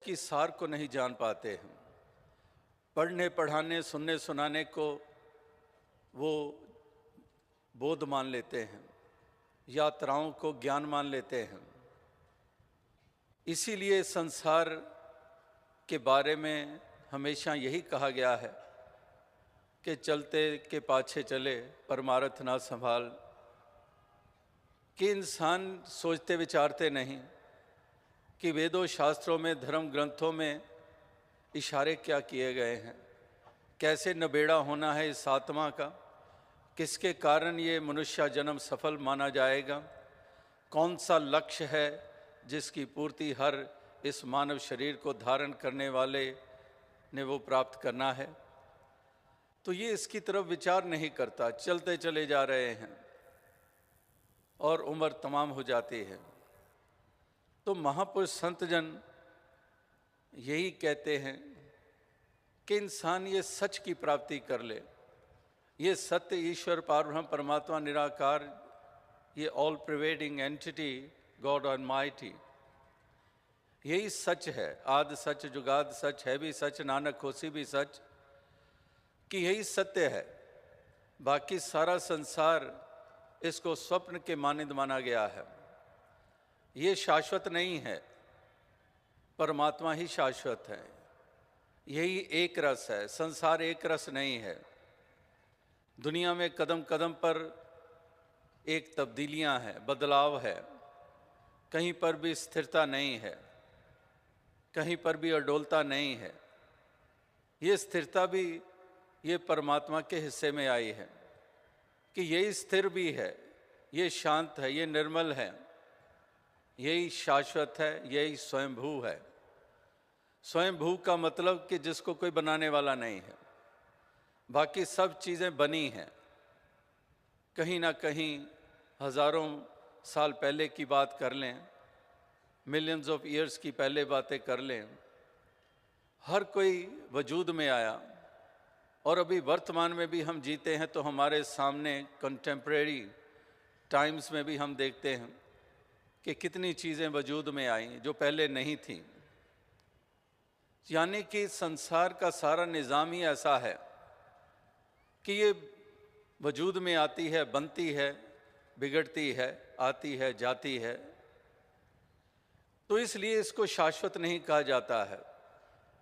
उसकी सार को नहीं जान पाते हैं। पढ़ने पढ़ाने सुनने सुनाने को वो बोध मान लेते हैं, यात्राओं को ज्ञान मान लेते हैं। इसीलिए संसार के बारे में हमेशा यही कहा गया है कि चलते के पाछे चले परमार्थ ना संभाल, कि इंसान सोचते विचारते नहीं कि वेदों शास्त्रों में धर्म ग्रंथों में इशारे क्या किए गए हैं, कैसे नबेड़ा होना है इस आत्मा का, किसके कारण ये मनुष्य जन्म सफल माना जाएगा, कौन सा लक्ष्य है जिसकी पूर्ति हर इस मानव शरीर को धारण करने वाले ने वो प्राप्त करना है। तो ये इसकी तरफ विचार नहीं करता, चलते चले जा रहे हैं और उम्र तमाम हो जाती है। तो महापुरुष संतजन यही कहते हैं कि इंसान ये सच की प्राप्ति कर ले। ये सत्य, ईश्वर, पारब्रह्म, परमात्मा, निराकार, ये all pervading entity God almighty, यही सच है। आदि सच जुगाद सच है भी सच, नानक होसी भी सच, कि यही सत्य है। बाकी सारा संसार इसको स्वप्न के मानिंद माना गया है। ये शाश्वत नहीं है, परमात्मा ही शाश्वत है। यही एक रस है, संसार एक रस नहीं है। दुनिया में कदम कदम पर एक तब्दीलियां हैं, बदलाव है, कहीं पर भी स्थिरता नहीं है, कहीं पर भी अडोलता नहीं है। ये स्थिरता भी ये परमात्मा के हिस्से में आई है कि यही स्थिर भी है, ये शांत है, ये निर्मल है, यही शाश्वत है, यही स्वयंभू है। स्वयंभू का मतलब कि जिसको कोई बनाने वाला नहीं है। बाकी सब चीज़ें बनी हैं, कहीं ना कहीं हजारों साल पहले की बात कर लें, मिलियंस ऑफ ईयर्स की पहले बातें कर लें, हर कोई वजूद में आया। और अभी वर्तमान में भी हम जीते हैं तो हमारे सामने कंटेम्प्रेरी टाइम्स में भी हम देखते हैं कि कितनी चीज़ें वजूद में आई जो पहले नहीं थीं। यानी कि संसार का सारा निज़ाम ही ऐसा है कि ये वजूद में आती है, बनती है, बिगड़ती है, आती है, जाती है। तो इसलिए इसको शाश्वत नहीं कहा जाता है,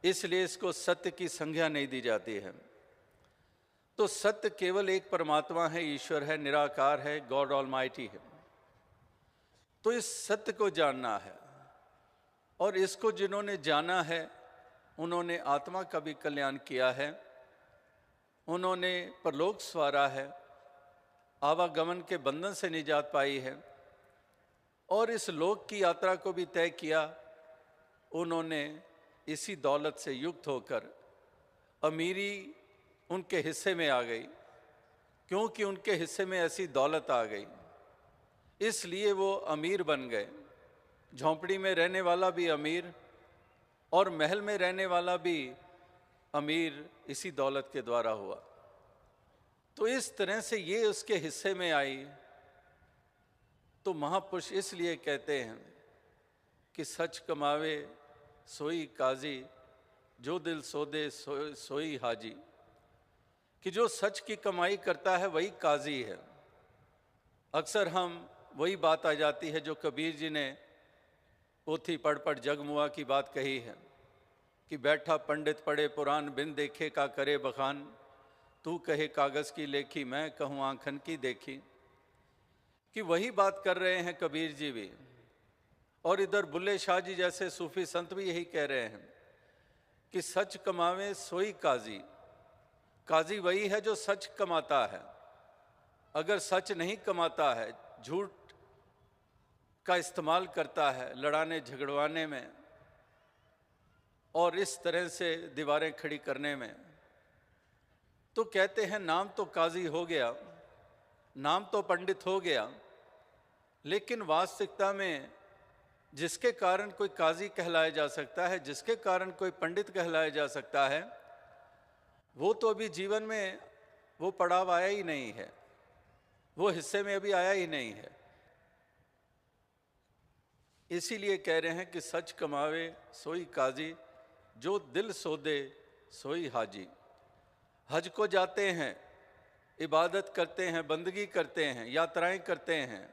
इसलिए इसको सत्य की संज्ञा नहीं दी जाती है। तो सत्य केवल एक परमात्मा है, ईश्वर है, निराकार है, गॉड ऑलमाइटी है। तो इस सत्य को जानना है, और इसको जिन्होंने जाना है उन्होंने आत्मा का भी कल्याण किया है, उन्होंने परलोक स्वारा है, आवागमन के बंधन से निजात पाई है, और इस लोक की यात्रा को भी तय किया। उन्होंने इसी दौलत से युक्त होकर, अमीरी उनके हिस्से में आ गई, क्योंकि उनके हिस्से में ऐसी दौलत आ गई, इसलिए वो अमीर बन गए। झोंपड़ी में रहने वाला भी अमीर और महल में रहने वाला भी अमीर इसी दौलत के द्वारा हुआ। तो इस तरह से ये उसके हिस्से में आई। तो महापुरुष इसलिए कहते हैं कि सच कमावे सोई काजी, जो दिल सोदे सोई हाजी, कि जो सच की कमाई करता है वही काजी है। अक्सर हम वही बात आ जाती है जो कबीर जी ने पोथी पढ़ पढ़ जगमुआ की बात कही है कि बैठा पंडित पढ़े पुराण, बिन देखे का करे बखान, तू कहे कागज़ की लेखी, मैं कहूँ आंखन की देखी। कि वही बात कर रहे हैं कबीर जी भी, और इधर बुल्ले शाह जी जैसे सूफी संत भी यही कह रहे हैं कि सच कमावे सोई काजी। काजी वही है जो सच कमाता है। अगर सच नहीं कमाता है, झूठ का इस्तेमाल करता है लड़ाने झगड़वाने में और इस तरह से दीवारें खड़ी करने में, तो कहते हैं नाम तो काजी हो गया, नाम तो पंडित हो गया, लेकिन वास्तविकता में जिसके कारण कोई काजी कहलाया जा सकता है, जिसके कारण कोई पंडित कहलाया जा सकता है, वो तो अभी जीवन में वो पड़ाव आया ही नहीं है, वो हिस्से में अभी आया ही नहीं है। इसीलिए कह रहे हैं कि सच कमावे सोई काजी, जो दिल सोदे सोई हाजी। हज को जाते हैं, इबादत करते हैं, बंदगी करते हैं, यात्राएं करते हैं,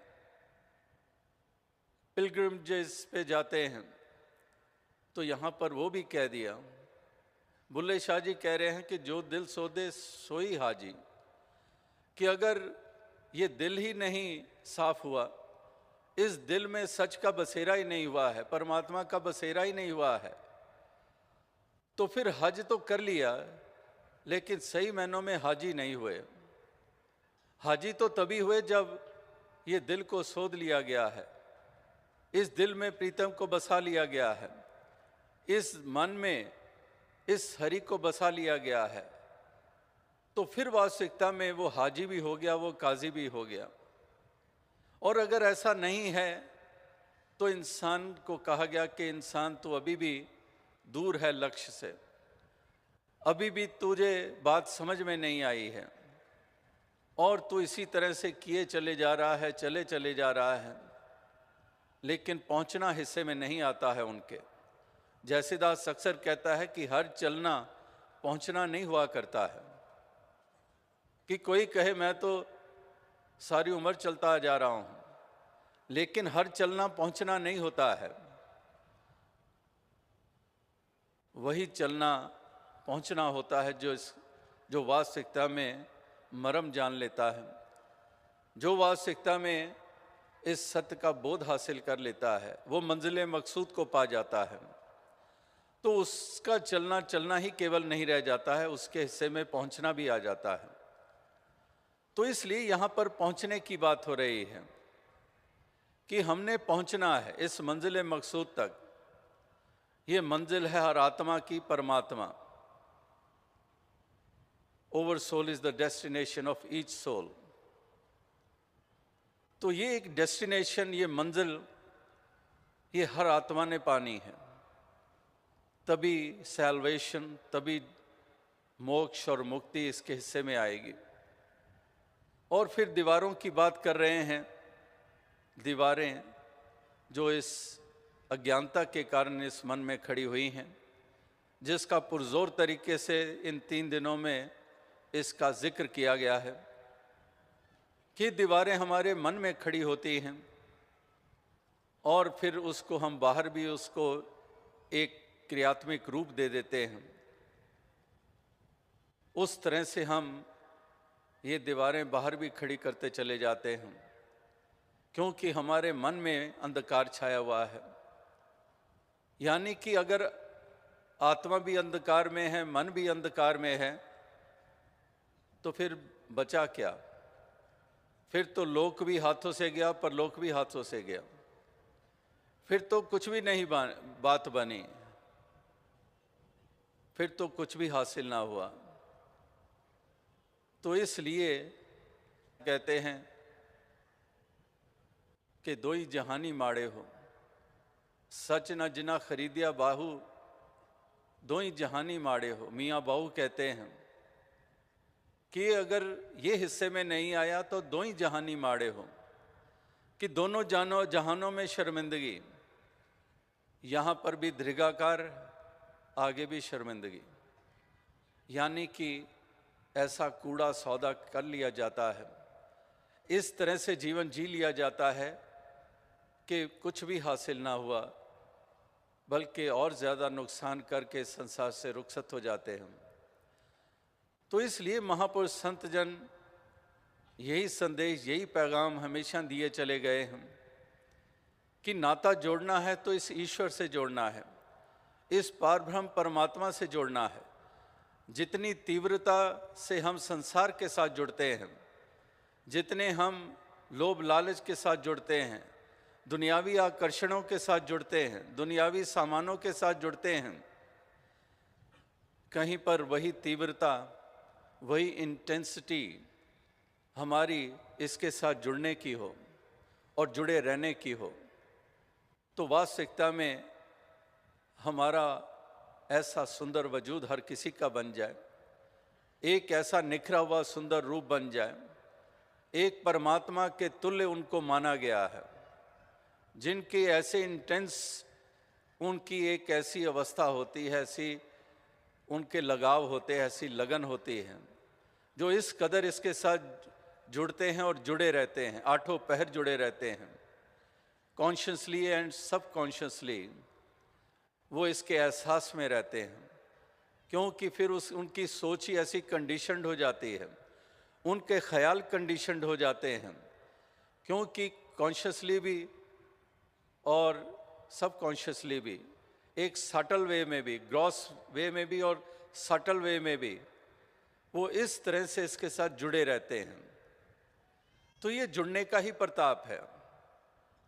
पिलग्रिमेजेस पे जाते हैं, तो यहाँ पर वो भी कह दिया। बुल्ले शाह जी कह रहे हैं कि जो दिल सोदे सोई हाजी, कि अगर ये दिल ही नहीं साफ हुआ, इस दिल में सच का बसेरा ही नहीं हुआ है, परमात्मा का बसेरा ही नहीं हुआ है, तो फिर हज तो कर लिया लेकिन सही मायनों में हाजी नहीं हुए। हाजी तो तभी हुए जब ये दिल को सोध लिया गया है, इस दिल में प्रीतम को बसा लिया गया है, इस मन में इस हरि को बसा लिया गया है, तो फिर वास्तविकता में वो हाजी भी हो गया, वो काजी भी हो गया। और अगर ऐसा नहीं है तो इंसान को कहा गया कि इंसान तो अभी भी दूर है लक्ष्य से, अभी भी तुझे बात समझ में नहीं आई है और तू इसी तरह से किए चले जा रहा है, चले जा रहा है, लेकिन पहुंचना हिस्से में नहीं आता है उनके। जैसेदास अक्सर कहता है कि हर चलना पहुंचना नहीं हुआ करता है, कि कोई कहे मैं तो सारी उम्र चलता जा रहा हूं, लेकिन हर चलना पहुंचना नहीं होता है। वही चलना पहुंचना होता है जो वास्तविकता में मरम जान लेता है, जो वास्तविकता में इस सत्य का बोध हासिल कर लेता है, वो मंजिल मकसूद को पा जाता है। तो उसका चलना ही केवल नहीं रह जाता है, उसके हिस्से में पहुंचना भी आ जाता है। तो इसलिए यहाँ पर पहुंचने की बात हो रही है कि हमने पहुंचना है इस मंजिल मकसूद तक। ये मंजिल है हर आत्मा की, परमात्मा। Over soul is the destination of each soul. तो ये एक डेस्टिनेशन, ये मंजिल, ये हर आत्मा ने पानी है, तभी सैल्वेशन, तभी मोक्ष और मुक्ति इसके हिस्से में आएगी। और फिर दीवारों की बात कर रहे हैं, दीवारें जो इस अज्ञानता के कारण इस मन में खड़ी हुई हैं, जिसका पुरजोर तरीके से इन 3 दिनों में इसका जिक्र किया गया है कि दीवारें हमारे मन में खड़ी होती हैं और फिर उसको हम बाहर भी उसको एक क्रियात्मक रूप दे देते हैं। उस तरह से हम ये दीवारें बाहर भी खड़ी करते चले जाते हैं, क्योंकि हमारे मन में अंधकार छाया हुआ है। यानी कि अगर आत्मा भी अंधकार में है, मन भी अंधकार में है, तो फिर बचा क्या? फिर तो लोक भी हाथों से गया, परलोक भी हाथों से गया, फिर तो कुछ भी नहीं बात बनी, फिर तो कुछ भी हासिल ना हुआ। तो इसलिए कहते हैं कि दो ही जहानी माड़े हो, सच न जिना खरीदिया बाहू, दो ही जहानी माड़े हो। मियाँ बाहू कहते हैं कि अगर ये हिस्से में नहीं आया तो दो ही जहानी माड़े हो, कि दोनों जहानों में शर्मिंदगी, यहाँ पर भी दीर्घाकार, आगे भी शर्मिंदगी। यानी कि ऐसा कूड़ा सौदा कर लिया जाता है, इस तरह से जीवन जी लिया जाता है कि कुछ भी हासिल ना हुआ, बल्कि और ज़्यादा नुकसान करके संसार से रुखसत हो जाते हैं। तो इसलिए महापुरुष संत जन यही संदेश, यही पैगाम हमेशा दिए चले गए हैं कि नाता जोड़ना है तो इस ईश्वर से जोड़ना है, इस पारब्रह्म परमात्मा से जोड़ना है। जितनी तीव्रता से हम संसार के साथ जुड़ते हैं, जितने हम लोभ लालच के साथ जुड़ते हैं, दुनियावी आकर्षणों के साथ जुड़ते हैं, दुनियावी सामानों के साथ जुड़ते हैं, कहीं पर वही तीव्रता, वही इंटेंसिटी हमारी इसके साथ जुड़ने की हो और जुड़े रहने की हो, तो वास्तविकता में हमारा ऐसा सुंदर वजूद हर किसी का बन जाए, एक ऐसा निखरा हुआ सुंदर रूप बन जाए, एक परमात्मा के तुल्य उनको माना गया है, जिनकी ऐसे इंटेंस, उनकी एक ऐसी अवस्था होती है, ऐसी उनके लगाव होते हैं, ऐसी लगन होती है, जो इस कदर इसके साथ जुड़ते हैं और जुड़े रहते हैं, आठों पहर जुड़े रहते हैं, कॉन्शियसली एंड सबकॉन्शियसली वो इसके एहसास में रहते हैं। क्योंकि फिर उनकी सोच ही ऐसी कंडीशनड हो जाती है, उनके ख्याल कंडीशनड हो जाते हैं, क्योंकि कॉन्शियसली भी और सबकॉन्शियसली भी, एक सटल वे में भी, ग्रॉस वे में भी और सटल वे में भी वो इस तरह से इसके साथ जुड़े रहते हैं। तो ये जुड़ने का ही प्रताप है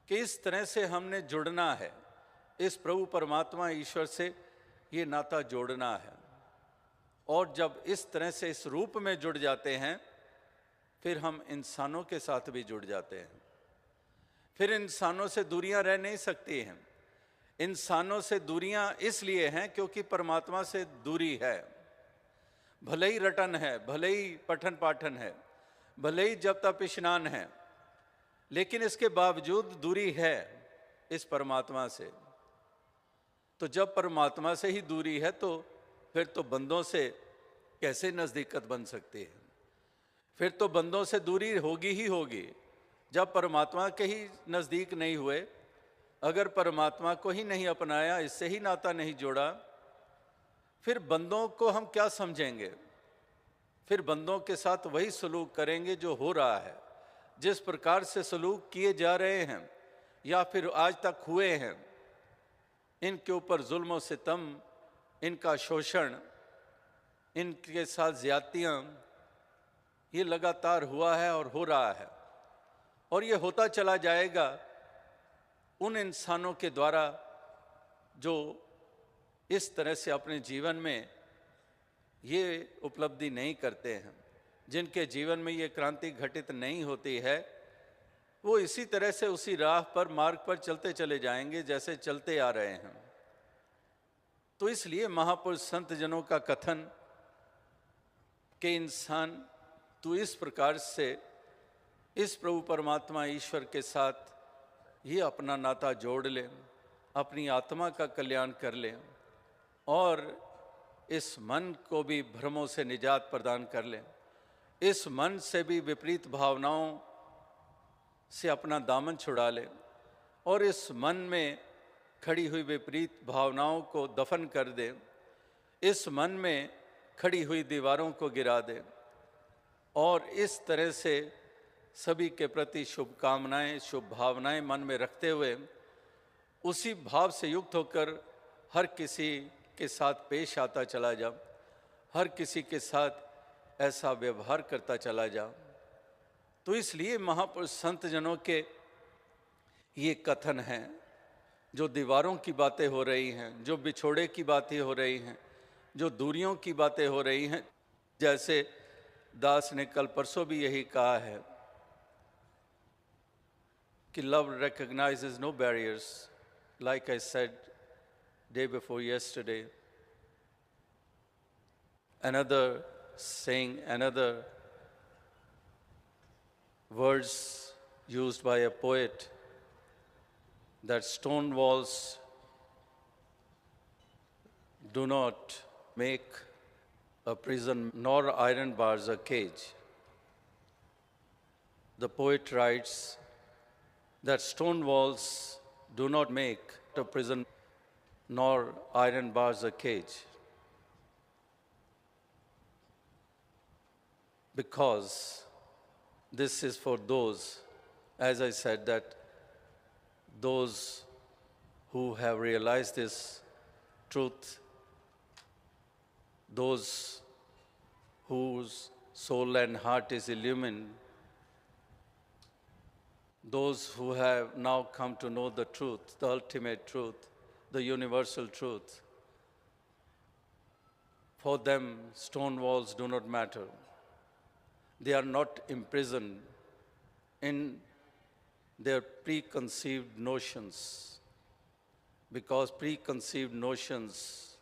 कि इस तरह से हमने जुड़ना है, इस प्रभु परमात्मा ईश्वर से ये नाता जोड़ना है। और जब इस तरह से इस रूप में जुड़ जाते हैं, फिर हम इंसानों के साथ भी जुड़ जाते हैं। फिर इंसानों से दूरियां रह नहीं सकती हैं। इंसानों से दूरियां इसलिए हैं क्योंकि परमात्मा से दूरी है। भले ही रटन है, भले ही पठन पाठन है, भले ही जप तप स्नान है, लेकिन इसके बावजूद दूरी है इस परमात्मा से। तो जब परमात्मा से ही दूरी है तो फिर तो बंदों से कैसे नज़दीकत बन सकती है? फिर तो बंदों से दूरी होगी ही होगी। जब परमात्मा के ही नज़दीक नहीं हुए, अगर परमात्मा को ही नहीं अपनाया, इससे ही नाता नहीं जोड़ा, फिर बंदों को हम क्या समझेंगे? फिर बंदों के साथ वही सलूक करेंगे जो हो रहा है। जिस प्रकार से सलूक किए जा रहे हैं या फिर आज तक हुए हैं, इनके ऊपर जुल्म और सितम, इनका शोषण, इनके साथ ज्यादतियाँ, ये लगातार हुआ है और हो रहा है और ये होता चला जाएगा उन इंसानों के द्वारा जो इस तरह से अपने जीवन में ये उपलब्धि नहीं करते हैं, जिनके जीवन में ये क्रांति घटित नहीं होती है। वो इसी तरह से उसी राह पर, मार्ग पर चलते चले जाएंगे जैसे चलते आ रहे हैं। तो इसलिए महापुरुष संत जनों का कथन कि इंसान तू इस प्रकार से इस प्रभु परमात्मा ईश्वर के साथ ये अपना नाता जोड़ ले, अपनी आत्मा का कल्याण कर ले और इस मन को भी भ्रमों से निजात प्रदान कर ले, इस मन से भी विपरीत भावनाओं से अपना दामन छुड़ा ले और इस मन में खड़ी हुई विपरीत भावनाओं को दफन कर दे, इस मन में खड़ी हुई दीवारों को गिरा दे और इस तरह से सभी के प्रति शुभकामनाएं, शुभ भावनाएं मन में रखते हुए उसी भाव से युक्त होकर हर किसी के साथ पेश आता चला जा, हर किसी के साथ ऐसा व्यवहार करता चला जा। तो इसलिए महापुरुष संत जनों के ये कथन हैं, जो दीवारों की बातें हो रही हैं, जो बिछोड़े की बातें हो रही हैं, जो दूरियों की बातें हो रही हैं, जैसे दास ने कल परसों भी यही कहा है कि love recognizes no barriers, like I said day before yesterday. Another saying, another words used by a poet, that stone walls do not make a prison, nor iron bars a cage. The poet writes that stone walls do not make a prison, nor iron bars a cage. Because this is for those, as I said, that those who have realized this truth, those whose soul and heart is illumined, those who have now come to know the truth, the ultimate truth, the universal truth. For them, stone walls do not matter. They are not imprisoned in their preconceived notions, because preconceived notions,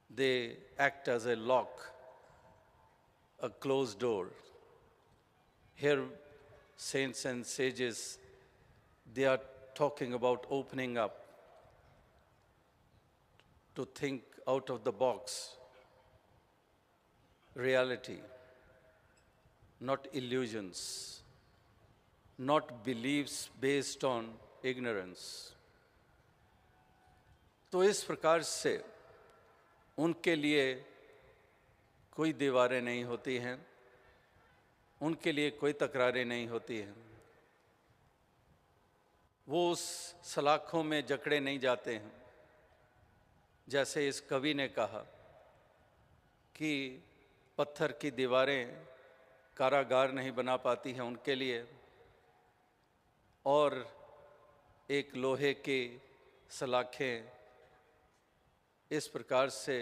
they act as a lock, a closed door. Here, saints and sages, they are talking about opening up, to think out of the box, reality, not illusions, not beliefs based on ignorance. तो इस प्रकार से उनके लिए कोई दीवारें नहीं होती हैं, उनके लिए कोई तकरारें नहीं होती हैं, वो उस सलाखों में जकड़े नहीं जाते हैं। जैसे इस कवि ने कहा कि पत्थर की दीवारें कारागार नहीं बना पाती हैं उनके लिए, और एक लोहे की सलाखें इस प्रकार से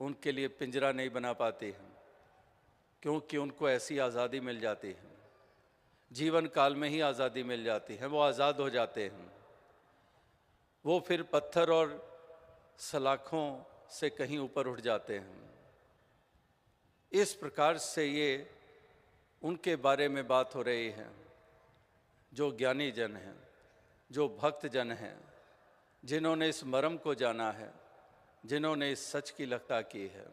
उनके लिए पिंजरा नहीं बना पाती हैं, क्योंकि उनको ऐसी आज़ादी मिल जाती है, जीवन काल में ही आज़ादी मिल जाती है, वो आज़ाद हो जाते हैं। वो फिर पत्थर और सलाखों से कहीं ऊपर उठ जाते हैं। इस प्रकार से ये उनके बारे में बात हो रही है, जो ज्ञानी जन हैं, जो भक्त जन हैं, जिन्होंने इस मर्म को जाना है, जिन्होंने इस सच की लख्ता की है।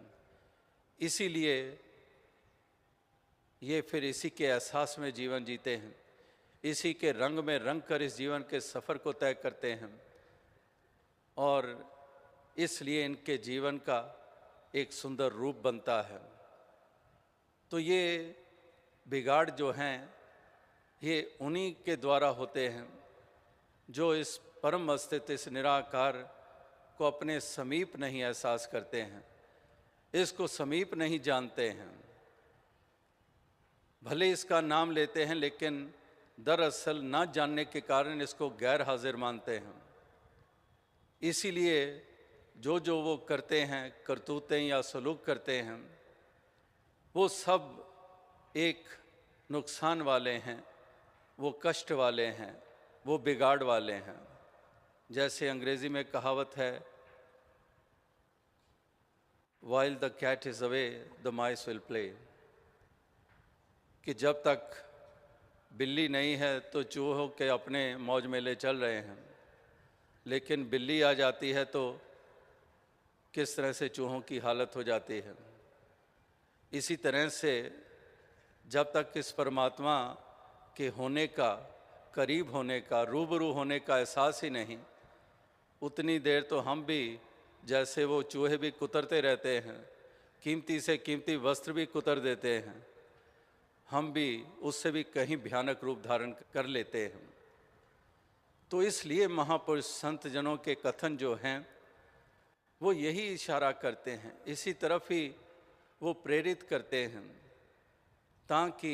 इसीलिए ये फिर इसी के एहसास में जीवन जीते हैं, इसी के रंग में रंग कर इस जीवन के सफ़र को तय करते हैं, और इसलिए इनके जीवन का एक सुंदर रूप बनता है। तो ये बिगाड़ जो हैं, ये उन्हीं के द्वारा होते हैं जो इस परम अस्तित्व, इस निराकार को अपने समीप नहीं एहसास करते हैं, इसको समीप नहीं जानते हैं। भले इसका नाम लेते हैं, लेकिन दरअसल ना जानने के कारण इसको गैर हाजिर मानते हैं। इसीलिए जो जो वो करते हैं, करतूतें या सलूक करते हैं, वो सब एक नुकसान वाले हैं, वो कष्ट वाले हैं, वो बिगाड़ वाले हैं। जैसे अंग्रेज़ी में कहावत है, While the cat is away, the mice will play, कि जब तक बिल्ली नहीं है तो चूहों के अपने मौज मेले चल रहे हैं, लेकिन बिल्ली आ जाती है तो किस तरह से चूहों की हालत हो जाती है। इसी तरह से जब तक इस परमात्मा के होने का, करीब होने का, रूबरू होने का एहसास ही नहीं, उतनी देर तो हम भी, जैसे वो चूहे भी कुतरते रहते हैं, कीमती से कीमती वस्त्र भी कुतर देते हैं, हम भी उससे भी कहीं भयानक रूप धारण कर लेते हैं। तो इसलिए महापुरुष संत जनों के कथन जो हैं, वो यही इशारा करते हैं, इसी तरफ ही वो प्रेरित करते हैं, ताकि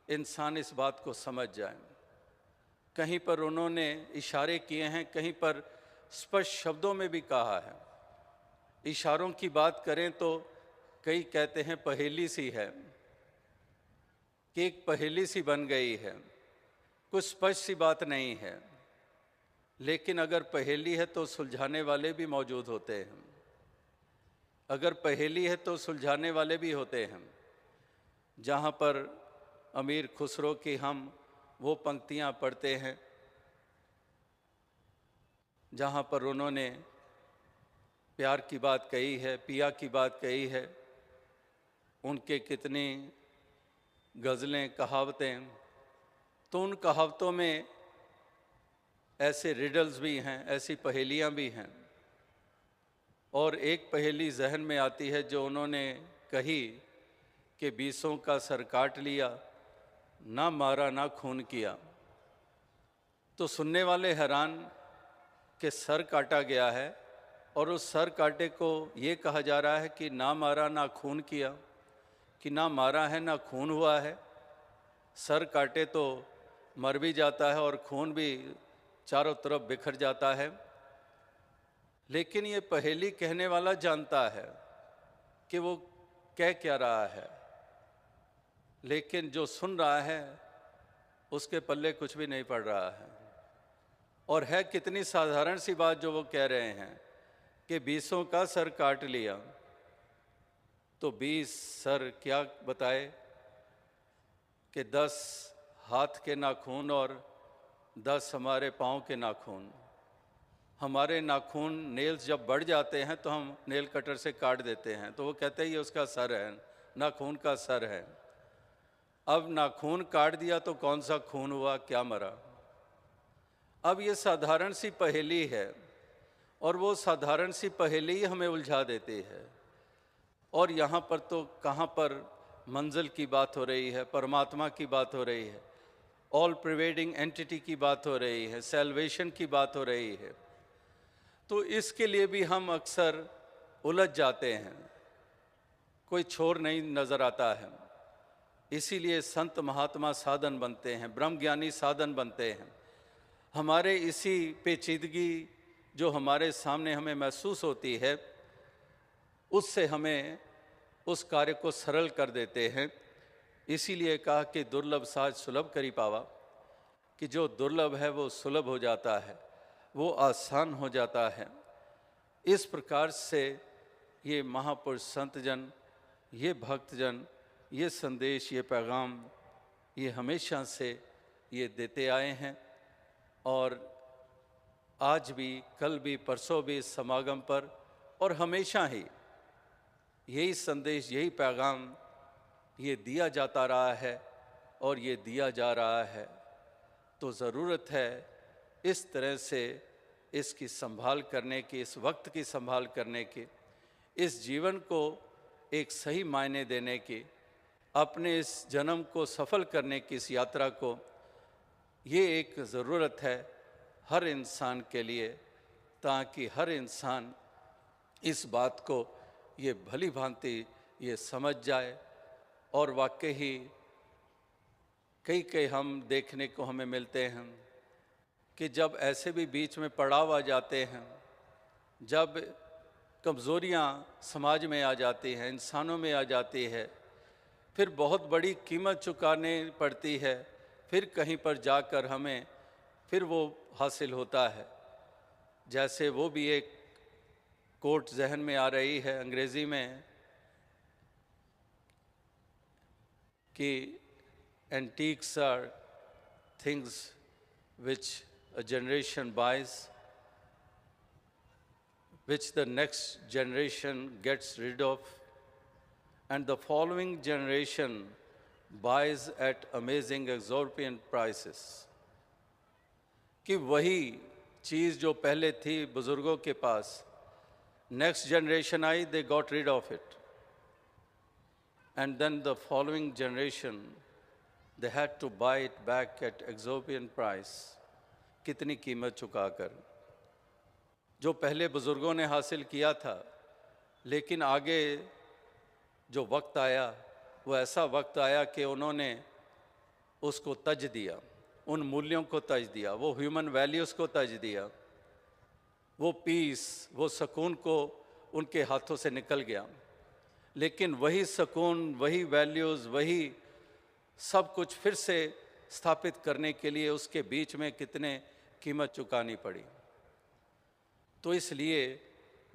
इंसान इस बात को समझ जाए। कहीं पर उन्होंने इशारे किए हैं, कहीं पर स्पष्ट शब्दों में भी कहा है। इशारों की बात करें तो कई कहते हैं पहेली सी है, कि एक पहेली सी बन गई है, कुछ स्पष्ट सी बात नहीं है। लेकिन अगर पहेली है तो सुलझाने वाले भी मौजूद होते हैं, अगर पहेली है तो सुलझाने वाले भी होते हैं। जहाँ पर अमीर खुसरो की हम वो पंक्तियाँ पढ़ते हैं, जहाँ पर उन्होंने प्यार की बात कही है, पिया की बात कही है, उनके कितनी गज़लें, कहावतें, तो उन कहावतों में ऐसे रिडल्स भी हैं, ऐसी पहेलियाँ भी हैं। और एक पहेली जहन में आती है जो उन्होंने कही कि बीसों का सर काट लिया, ना मारा ना खून किया। तो सुनने वाले हैरान कि सर काटा गया है, और उस सर काटे को ये कहा जा रहा है कि ना मारा ना खून किया, कि ना मारा है ना खून हुआ है। सर काटे तो मर भी जाता है और खून भी चारों तरफ बिखर जाता है। लेकिन ये पहेली कहने वाला जानता है कि वो कह क्या रहा है, लेकिन जो सुन रहा है उसके पल्ले कुछ भी नहीं पड़ रहा है। और है कितनी साधारण सी बात जो वो कह रहे हैं कि 20 का सर काट लिया, तो 20 सर क्या बताए कि 10 हाथ के नाखून और 10 हमारे पाँव के नाखून। हमारे नाखून नेल्स जब बढ़ जाते हैं तो हम नेल कटर से काट देते हैं, तो वो कहते हैं ये उसका सर है, नाखून का सर है। अब नाखून काट दिया तो कौन सा खून हुआ, क्या मरा? अब ये साधारण सी पहेली है, और वो साधारण सी पहेली ही हमें उलझा देती है। और यहाँ पर तो कहाँ पर मंजिल की बात हो रही है, परमात्मा की बात हो रही है, ऑल प्रिवेडिंग एंटिटी की बात हो रही है, सैल्वेशन की बात हो रही है। तो इसके लिए भी हम अक्सर उलझ जाते हैं, कोई छोर नहीं नज़र आता है। इसीलिए संत महात्मा साधन बनते हैं, ब्रह्म ज्ञानी साधन बनते हैं। हमारे इसी पेचीदगी जो हमारे सामने हमें महसूस होती है, उससे हमें उस कार्य को सरल कर देते हैं। इसीलिए कहा कि दुर्लभ साज सुलभ करी पावा, कि जो दुर्लभ है वो सुलभ हो जाता है, वो आसान हो जाता है। इस प्रकार से ये महापुरुष संतजन, ये भक्तजन, ये संदेश, ये पैगाम, ये हमेशा से ये देते आए हैं। और आज भी, कल भी, परसों भी इस समागम पर और हमेशा ही यही संदेश, यही पैगाम ये दिया जाता रहा है और ये दिया जा रहा है। तो ज़रूरत है इस तरह से इसकी संभाल करने की, इस वक्त की संभाल करने की, इस जीवन को एक सही मायने देने की, अपने इस जन्म को सफल करने की, इस यात्रा को, ये एक ज़रूरत है हर इंसान के लिए, ताकि हर इंसान इस बात को ये भली भांति ये समझ जाए। और वाकई ही कई हम देखने को हमें मिलते हैं कि जब ऐसे भी बीच में पड़ाव आ जाते हैं, जब कमज़ोरियाँ समाज में आ जाती हैं, इंसानों में आ जाती है, फिर बहुत बड़ी कीमत चुकाने पड़ती है, फिर कहीं पर जाकर हमें फिर वो हासिल होता है। जैसे वो भी एक कोट जहन में आ रही है अंग्रेज़ी में कि antiques are things which a generation buys, which the next generation gets rid of, and the following generation buys at amazing exorbitant prices। कि वही चीज़ जो पहले थी बुज़ुर्गों के पास, नेक्स्ट जनरेशन आई, they got rid of it, and then the following generation they had to buy it back at exorbitant price। कितनी कीमत चुकाकर जो पहले बुजुर्गों ने हासिल किया था। लेकिन आगे जो वक्त आया, वो ऐसा वक्त आया कि उन्होंने उसको तज दिया, उन मूल्यों को तज दिया, वो ह्यूमन वैल्यूज़ को तज दिया, वो पीस, वो सुकून को उनके हाथों से निकल गया। लेकिन वही सुकून, वही वैल्यूज़, वही सब कुछ फिर से स्थापित करने के लिए उसके बीच में कितने कीमत चुकानी पड़ी। तो इसलिए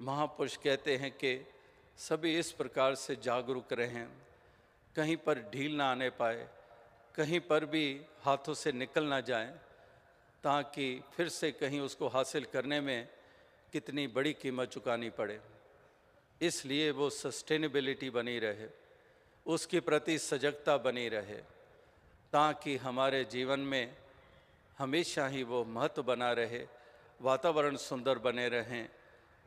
महापुरुष कहते हैं कि सभी इस प्रकार से जागरूक रहें, कहीं पर ढील ना आने पाए, कहीं पर भी हाथों से निकल ना जाए, ताकि फिर से कहीं उसको हासिल करने में कितनी बड़ी कीमत चुकानी पड़े। इसलिए वो सस्टेनेबिलिटी बनी रहे, उसके प्रति सजगता बनी रहे, ताकि हमारे जीवन में हमेशा ही वो महत्व बना रहे, वातावरण सुंदर बने रहें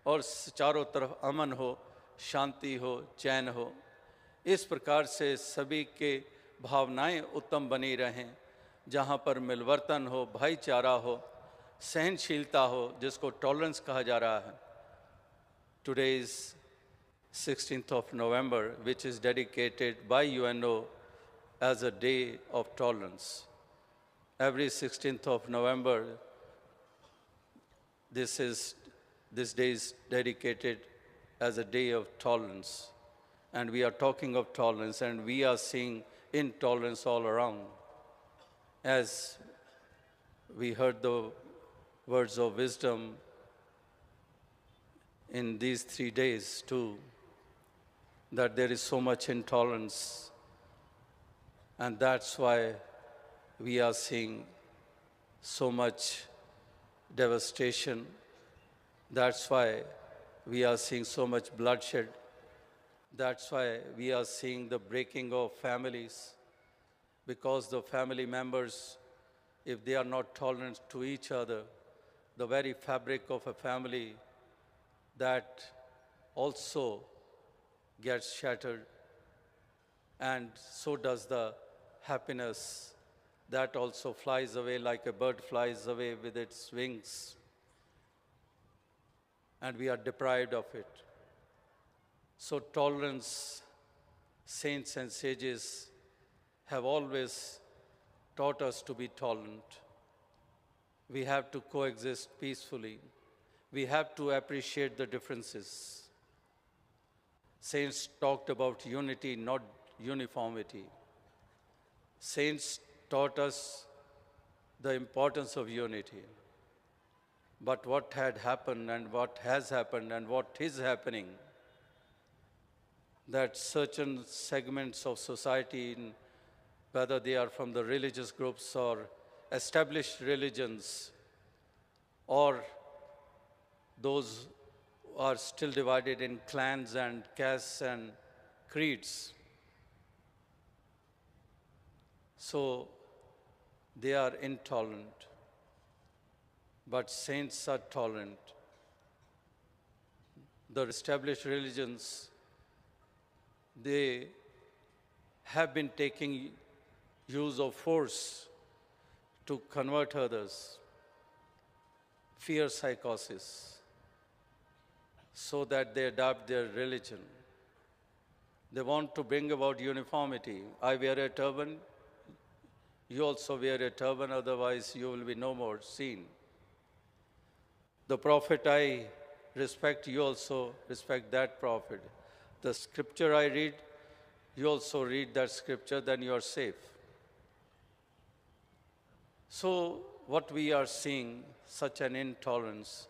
और चारों तरफ अमन हो, शांति हो, चैन हो। इस प्रकार से सभी के भावनाएं उत्तम बनी रहें, जहाँ पर मिलवर्तन हो, भाईचारा हो, सहनशीलता हो, जिसको टॉलरेंस कहा जा रहा है। Today is 16th of November, which is dedicated by UNO as a day of tolerance. Every 16th of November, this day is dedicated as a day of tolerance. And we are talking of tolerance, and we are seeing intolerance all around. As we heard the words of wisdom in these 3 days too, that there is so much intolerance, and that's why we are seeing so much devastation. That's why we are seeing so much bloodshed. That's why we are seeing the breaking of families, because the family members, if they are not tolerant to each other, the very fabric of a family, that also gets shattered, and so does the happiness. That also flies away like a bird flies away with its wings, and we are deprived of it. So tolerance, saints and sages have always taught us to be tolerant. We have to coexist peacefully. We have to appreciate the differences. Saints talked about unity, not uniformity. Saints taught us the importance of unity. But what had happened and what has happened and what is happening, that certain segments of society, whether they are from the religious groups or established religions, or those who are still divided in clans and castes and creeds, so they are intolerant. But saints are tolerant. The established religions, they have been taking use of force to convert others, fear psychosis, so that they adopt their religion. They want to bring about uniformity. I wear a turban, you also wear a turban, otherwise you will be no more seen. The prophet I respect, you also respect that prophet. The scripture I read, you also read that scripture, then you are safe. So what we are seeing, such an intolerance.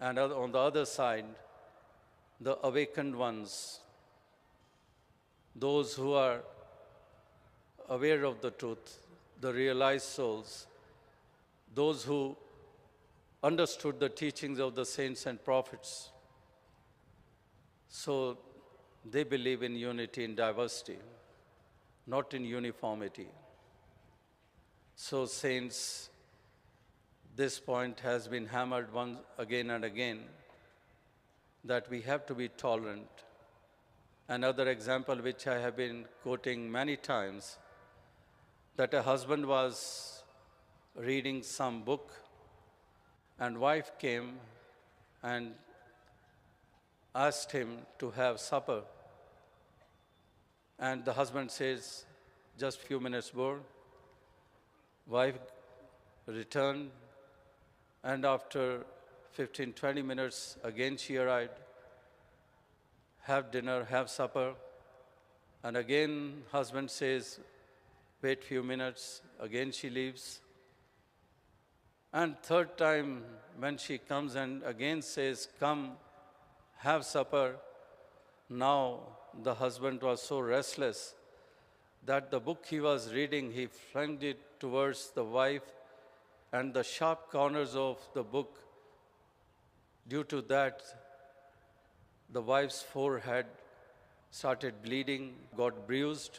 And on the other side, the awakened ones, those who are aware of the truth, the realized souls, those who understood the teachings of the saints and prophets. So they believe in unity in diversity, not in uniformity. So saints, this point has been hammered once again and again, that we have to be tolerant. Another example which I have been quoting many times, that a husband was reading some book and wife came and asked him to have supper. And the husband says, just few minutes more. Wife returned, and after 15, 20 minutes, again she arrived. Have dinner, have supper. And again, husband says, wait few minutes, again she leaves. And third time, when she comes and again says, come, have supper, now the husband was so restless that the book he was reading, he flung it towards the wife, and the sharp corners of the book, due to that, the wife's forehead started bleeding, got bruised.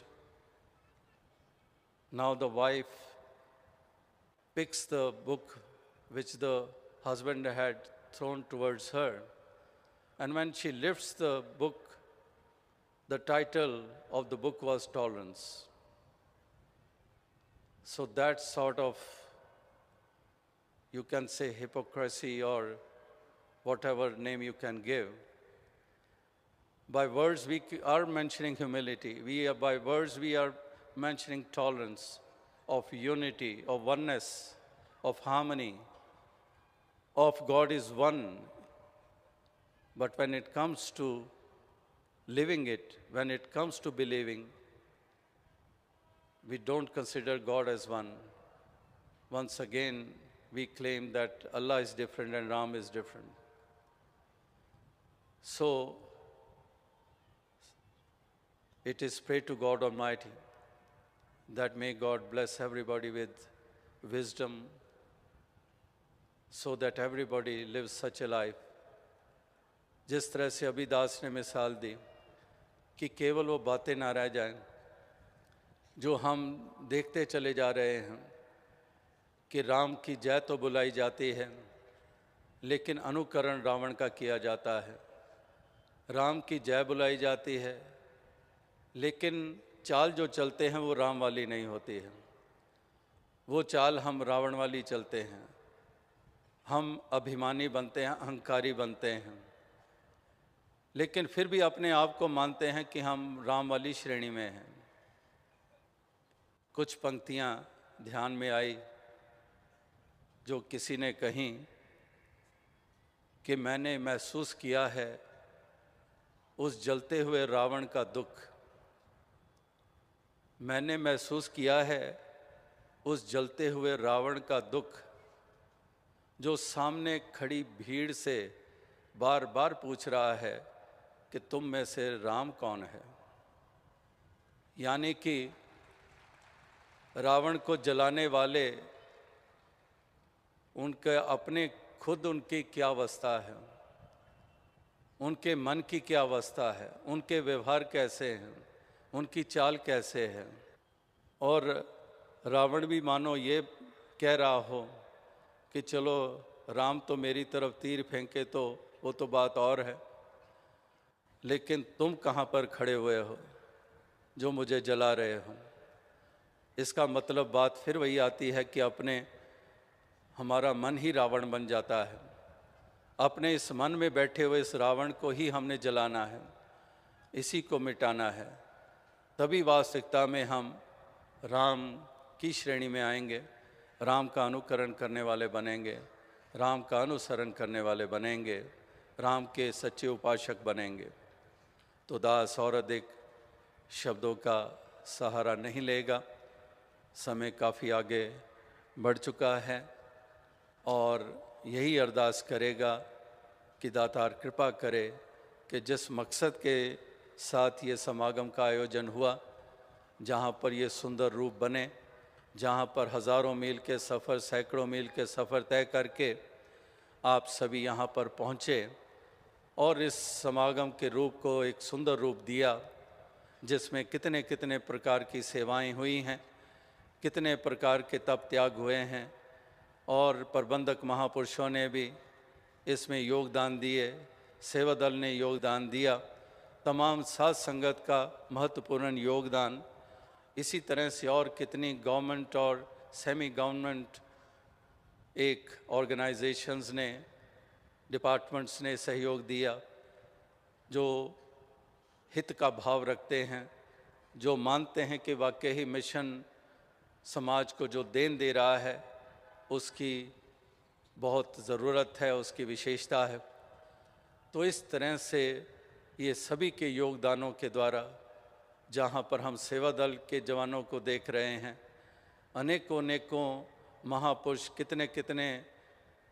Now the wife picks the book which the husband had thrown towards her, and when she lifts the book, the title of the book was Tolerance. So that sort of, you can say, hypocrisy or whatever name you can give. By words we are mentioning humility. By words we are mentioning tolerance, of unity, of oneness, of harmony, of God is one. But when it comes to living it, when it comes to believing, we don't consider God as one. Once again, we claim that Allah is different and Ram is different. So, it is pray to God Almighty that may God bless everybody with wisdom so that everybody lives such a life. जिस तरह से अभिदास ने मिसाल दी कि केवल वो बातें ना रह जाएं जो हम देखते चले जा रहे हैं कि राम की जय तो बुलाई जाती है लेकिन अनुकरण रावण का किया जाता है। राम की जय बुलाई जाती है लेकिन चाल जो चलते हैं वो राम वाली नहीं होती है। वो चाल हम रावण वाली चलते हैं। हम अभिमानी बनते हैं, अहंकारी बनते हैं, लेकिन फिर भी अपने आप को मानते हैं कि हम राम वाली श्रेणी में हैं। कुछ पंक्तियाँ ध्यान में आई जो किसी ने कहीं कि मैंने महसूस किया है उस जलते हुए रावण का दुख। मैंने महसूस किया है उस जलते हुए रावण का दुख जो सामने खड़ी भीड़ से बार बार पूछ रहा है कि तुम में से राम कौन है। यानी कि रावण को जलाने वाले उनके अपने खुद उनकी क्या अवस्था है, उनके मन की क्या अवस्था है, उनके व्यवहार कैसे हैं, उनकी चाल कैसे है। और रावण भी मानो ये कह रहा हो कि चलो राम तो मेरी तरफ तीर फेंके तो वो तो बात और है, लेकिन तुम कहाँ पर खड़े हुए हो जो मुझे जला रहे हो। इसका मतलब बात फिर वही आती है कि हमारा मन ही रावण बन जाता है। अपने इस मन में बैठे हुए इस रावण को ही हमने जलाना है, इसी को मिटाना है। तभी वास्तविकता में हम राम की श्रेणी में आएंगे, राम का अनुकरण करने वाले बनेंगे, राम का अनुसरण करने वाले बनेंगे, राम के सच्चे उपासक बनेंगे। तो दास और अधिक शब्दों का सहारा नहीं लेगा। समय काफ़ी आगे बढ़ चुका है और यही अरदास करेगा कि दातार कृपा करे कि जिस मकसद के साथ ये समागम का आयोजन हुआ, जहाँ पर ये सुंदर रूप बने, जहाँ पर हज़ारों मील के सफ़र, सैकड़ों मील के सफ़र तय करके आप सभी यहाँ पर पहुँचे और इस समागम के रूप को एक सुंदर रूप दिया, जिसमें कितने कितने प्रकार की सेवाएं हुई हैं, कितने प्रकार के तप त्याग हुए हैं और प्रबंधक महापुरुषों ने भी इसमें योगदान दिए, सेवा दल ने योगदान दिया, तमाम साध संगत का महत्वपूर्ण योगदान। इसी तरह से और कितनी गवर्नमेंट और सेमी गवर्नमेंट एक ऑर्गेनाइजेशंस ने, डिपार्टमेंट्स ने सहयोग दिया, जो हित का भाव रखते हैं, जो मानते हैं कि वाकई ही मिशन समाज को जो देन दे रहा है उसकी बहुत ज़रूरत है, उसकी विशेषता है। तो इस तरह से ये सभी के योगदानों के द्वारा, जहाँ पर हम सेवा दल के जवानों को देख रहे हैं, अनेकों अनेकों महापुरुष कितने कितने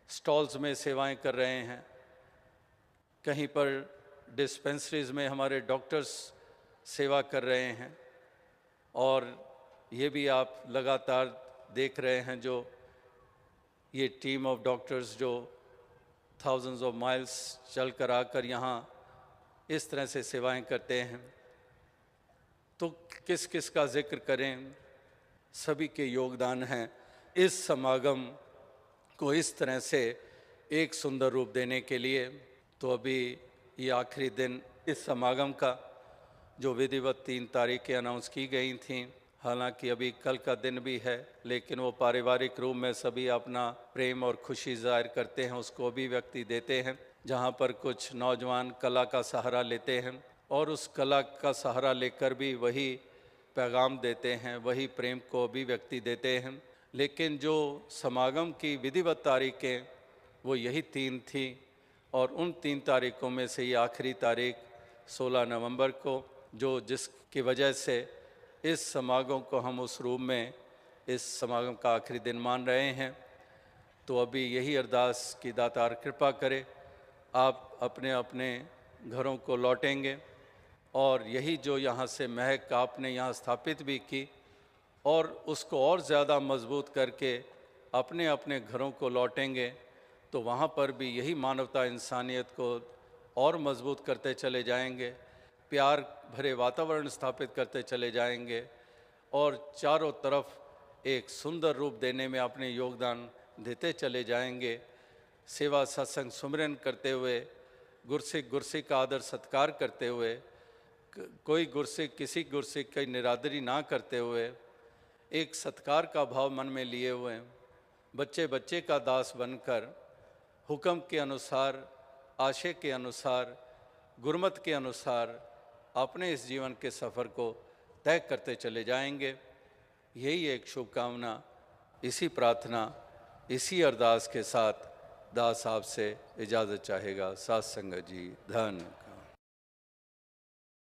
स्टॉल्स में सेवाएं कर रहे हैं। कहीं पर डिस्पेंसरीज में हमारे डॉक्टर्स सेवा कर रहे हैं और ये भी आप लगातार देख रहे हैं जो ये टीम ऑफ डॉक्टर्स जो थाउजेंड्स ऑफ माइल्स चल कर आकर यहाँ इस तरह से सेवाएं करते हैं। तो किस किस का जिक्र करें, सभी के योगदान हैं इस समागम को इस तरह से एक सुंदर रूप देने के लिए। तो अभी ये आखिरी दिन इस समागम का जो विधिवत 3 तारीखें अनाउंस की गई थीं, हालांकि अभी कल का दिन भी है, लेकिन वो पारिवारिक रूप में सभी अपना प्रेम और खुशी जाहिर करते हैं, उसको अभिव्यक्ति देते हैं। जहाँ पर कुछ नौजवान कला का सहारा लेते हैं और उस कला का सहारा लेकर भी वही पैगाम देते हैं, वही प्रेम को अभिव्यक्ति देते हैं। लेकिन जो समागम की विधिवत तारीखें वो यही 3 थी और उन 3 तारीखों में से ये आखिरी तारीख 16 नवंबर को, जो जिसकी वजह से इस समागम को हम उस रूप में इस समागम का आखिरी दिन मान रहे हैं। तो अभी यही अरदास की दातार कृपा करे, आप अपने अपने घरों को लौटेंगे और यही जो यहाँ से महक आपने यहाँ स्थापित भी की और उसको और ज़्यादा मजबूत करके अपने अपने घरों को लौटेंगे तो वहाँ पर भी यही मानवता इंसानियत को और मजबूत करते चले जाएंगे, प्यार भरे वातावरण स्थापित करते चले जाएंगे और चारों तरफ एक सुंदर रूप देने में अपने योगदान देते चले जाएंगे। सेवा सत्संग सुमिरन करते हुए, गुरसिक गुरसिक का आदर सत्कार करते हुए, कोई गुरसिक किसी गुरसिक की निरादरी ना करते हुए, एक सत्कार का भाव मन में लिए हुए, बच्चे बच्चे का दास बनकर हुक्म के अनुसार, आशय के अनुसार, गुरमत के अनुसार अपने इस जीवन के सफ़र को तय करते चले जाएंगे। यही एक शुभकामना, इसी प्रार्थना, इसी अरदास के साथ दास आपसे इजाज़त चाहेगा। साथ संगत जी, धन्य।